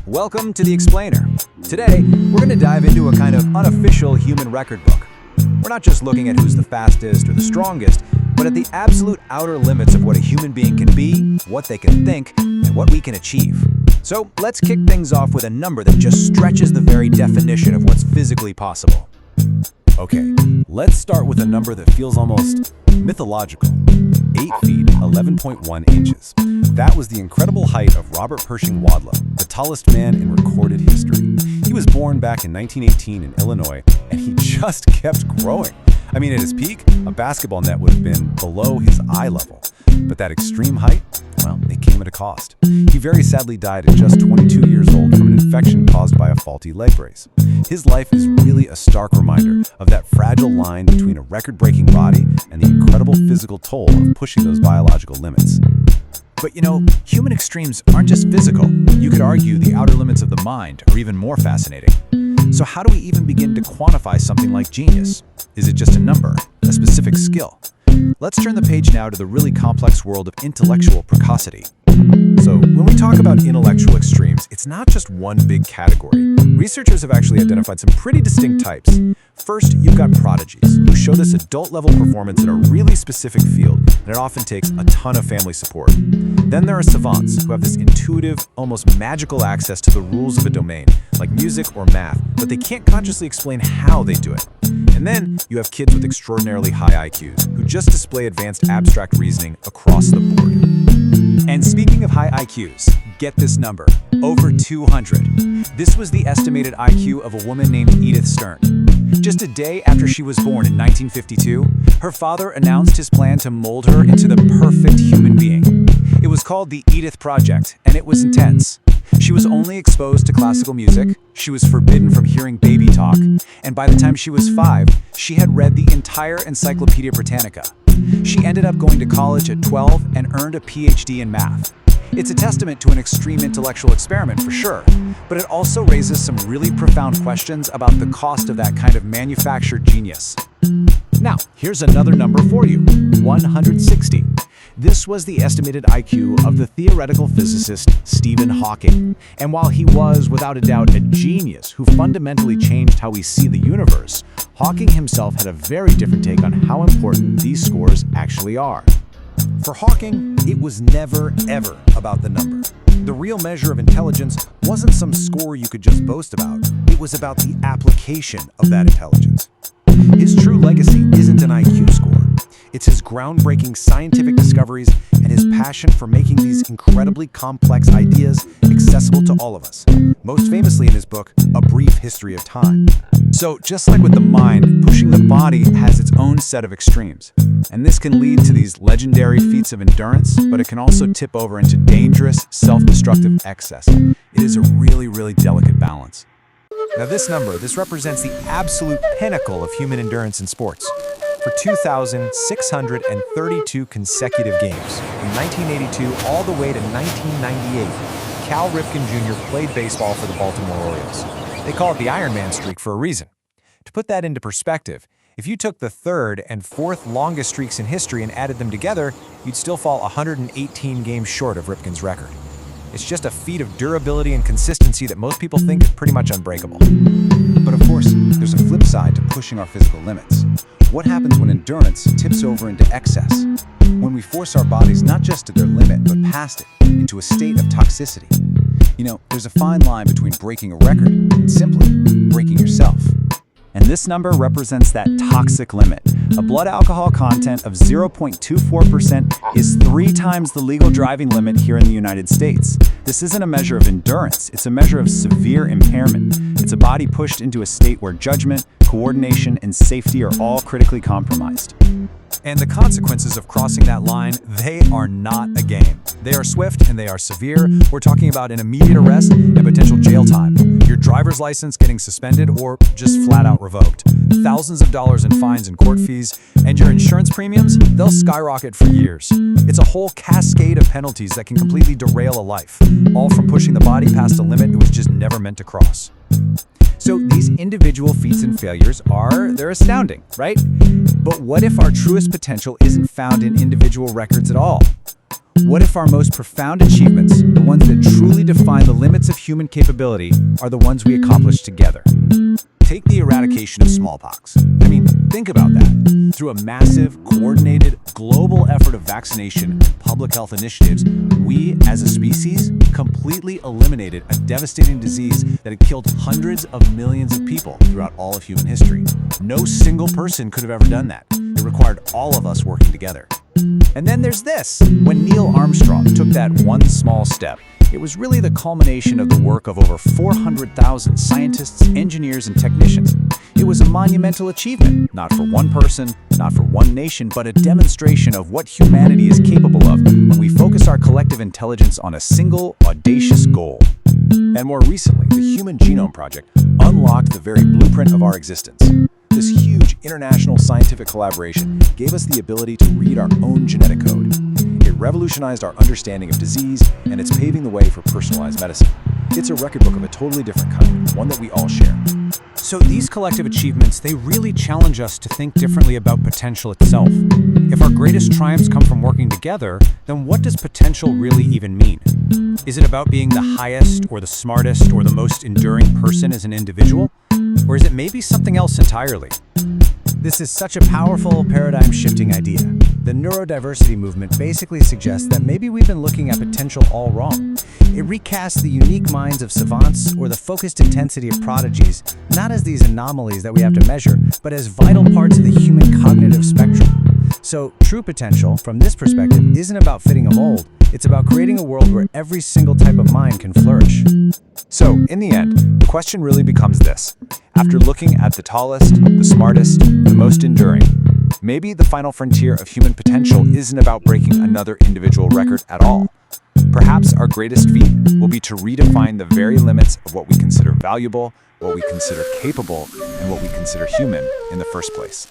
Welcome to The Explainer. Today, we're going to dive into a kind of unofficial human record book. We're not just looking at who's the fastest or the strongest, but at the absolute outer limits of what a human being can be, what they can think, and what we can achieve. So let's kick things off with a number that just stretches the very definition of what's physically possible. Okay, let's start with a number that feels almost mythological. 8 feet, 11.1 inches. That was the incredible height of Robert Pershing Wadlow, the tallest man in recorded history. He was born back in 1918 in Illinois, and he just kept growing. I mean, at his peak, a basketball net would have been below his eye level. But that extreme height, well, it came at a cost. He very sadly died at just 22 years old from an infection caused by a faulty leg brace. His life is really a stark reminder of that fragile line between a record-breaking body and the incredible physical toll of pushing those biological limits. But human extremes aren't just physical. You could argue the outer limits of the mind are even more fascinating. So how do we even begin to quantify something like genius? Is it just a number, a specific skill? Let's turn the page now to the really complex world of intellectual precocity. So when we talk about intellectual extremes, it's not just one big category. Researchers have actually identified some pretty distinct types. First, you've got prodigies, who show this adult-level performance in a really specific field, and it often takes a ton of family support. Then there are savants, who have this intuitive, almost magical access to the rules of a domain, like music or math, but they can't consciously explain how they do it. And then you have kids with extraordinarily high IQs, who just display advanced abstract reasoning across the board. And speaking of high IQs, get this number, over 200. This was the estimated IQ of a woman named Edith Stern. Just a day after she was born in 1952, her father announced his plan to mold her into the perfect human being. It was called the Edith Project, and it was intense. She was only exposed to classical music, she was forbidden from hearing baby talk, and by the time she was 5, she had read the entire Encyclopedia Britannica. She ended up going to college at 12 and earned a PhD in math. It's a testament to an extreme intellectual experiment for sure, but it also raises some really profound questions about the cost of that kind of manufactured genius. Now, here's another number for you, 160. This was the estimated IQ of the theoretical physicist Stephen Hawking. And while he was, without a doubt, a genius who fundamentally changed how we see the universe, Hawking himself had a very different take on how important these scores actually are. For Hawking, it was never, ever about the number. The real measure of intelligence wasn't some score you could just boast about. It was about the application of that intelligence. His true legacy isn't an IQ score. It's his groundbreaking scientific discoveries and his passion for making these incredibly complex ideas accessible to all of us, most famously in his book, A Brief History of Time. So just like with the mind, pushing the body has its own set of extremes. And this can lead to these legendary feats of endurance, but it can also tip over into dangerous, self-destructive excess. It is a really, really delicate balance. Now this represents the absolute pinnacle of human endurance in sports. For 2,632 consecutive games, from 1982 all the way to 1998, Cal Ripken Jr. played baseball for the Baltimore Orioles. They call it the Iron Man streak for a reason. To put that into perspective, if you took the third and fourth longest streaks in history and added them together, you'd still fall 118 games short of Ripken's record. It's just a feat of durability and consistency that most people think is pretty much unbreakable. But of course, there's a flip side to pushing our physical limits. What happens when endurance tips over into excess? When we force our bodies not just to their limit, but past it, into a state of toxicity. There's a fine line between breaking a record and simply breaking yourself. And this number represents that toxic limit. A blood alcohol content of 0.24% is 3 times the legal driving limit here in the United States. This isn't a measure of endurance, it's a measure of severe impairment. It's a body pushed into a state where judgment, coordination, and safety are all critically compromised. And the consequences of crossing that line, they are not a game. They are swift and they are severe. We're talking about an immediate arrest and potential jail time, your driver's license getting suspended or just flat out revoked, thousands of dollars in fines and court fees, and your insurance premiums, they'll skyrocket for years. It's a whole cascade of penalties that can completely derail a life, all from pushing the body past a limit it was just never meant to cross. So these individual feats and failures they're astounding, right? But what if our truest potential isn't found in individual records at all? What if our most profound achievements, the ones that truly define the limits of human capability, are the ones we accomplish together? Take the eradication of smallpox. Think about that. Through a massive, coordinated, global effort of vaccination, public health initiatives, we, as a species, completely eliminated a devastating disease that had killed hundreds of millions of people throughout all of human history. No single person could have ever done that. It required all of us working together. And then there's this. When Neil Armstrong took that one small step, it was really the culmination of the work of over 400,000 scientists, engineers, and technicians. It was a monumental achievement, not for one person, not for one nation, but a demonstration of what humanity is capable of when we focus our collective intelligence on a single, audacious goal. And more recently, the Human Genome Project unlocked the very blueprint of our existence. This huge international scientific collaboration gave us the ability to read our own genetic code. It revolutionized our understanding of disease, and it's paving the way for personalized medicine. It's a record book of a totally different kind, one that we all share. So these collective achievements, they really challenge us to think differently about potential itself. If our greatest triumphs come from working together, then what does potential really even mean? Is it about being the highest or the smartest or the most enduring person as an individual? Or is it maybe something else entirely? This is such a powerful, paradigm-shifting idea. The neurodiversity movement basically suggests that maybe we've been looking at potential all wrong. It recasts the unique minds of savants or the focused intensity of prodigies, not as these anomalies that we have to measure, but as vital parts of the human cognitive spectrum. So, true potential, from this perspective, isn't about fitting a mold. It's about creating a world where every single type of mind can flourish. So, in the end, the question really becomes this. After looking at the tallest, the smartest, the most enduring, maybe the final frontier of human potential isn't about breaking another individual record at all. Perhaps our greatest feat will be to redefine the very limits of what we consider valuable, what we consider capable, and what we consider human in the first place.